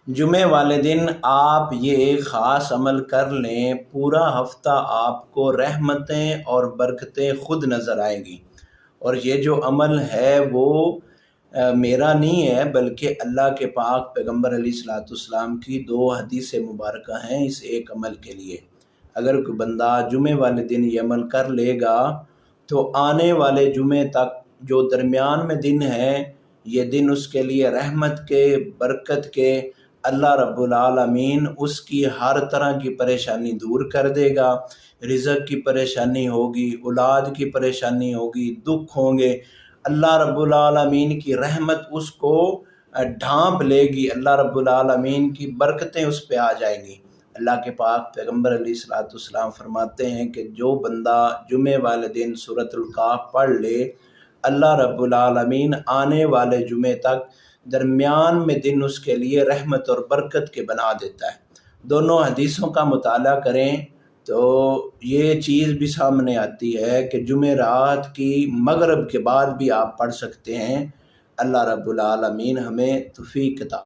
جمعے والے دن آپ یہ خاص عمل کر لیں، پورا ہفتہ آپ کو رحمتیں اور برکتیں خود نظر آئیں گی۔ اور یہ جو عمل ہے وہ میرا نہیں ہے، بلکہ اللہ کے پاک پیغمبر علیہ الصلوۃ والسلام کی 2 حدیث مبارکہ ہیں اس ایک عمل کے لیے۔ اگر کوئی بندہ جمعے والے دن یہ عمل کر لے گا تو آنے والے جمعے تک جو درمیان میں دن ہے، یہ دن اس کے لیے رحمت کے، برکت کے، اللہ رب العالمین اس کی ہر طرح کی پریشانی دور کر دے گا۔ رزق کی پریشانی ہوگی، اولاد کی پریشانی ہوگی، دکھ ہوں گے، اللہ رب العالمین کی رحمت اس کو ڈھانپ لے گی، اللہ رب العالمین کی برکتیں اس پہ آ جائیں گی۔ اللہ کے پاک پیغمبر علیہ الصلوۃ والسلام فرماتے ہیں کہ جو بندہ جمعے والے دن سورۃ الکہف پڑھ لے، اللہ رب العالمین آنے والے جمعے تک درمیان میں دن اس کے لیے رحمت اور برکت کے بنا دیتا ہے۔ دونوں حدیثوں کا مطالعہ کریں تو یہ چیز بھی سامنے آتی ہے کہ جمعرات کی مغرب کے بعد بھی آپ پڑھ سکتے ہیں۔ اللہ رب العالمین ہمیں توفیق عطا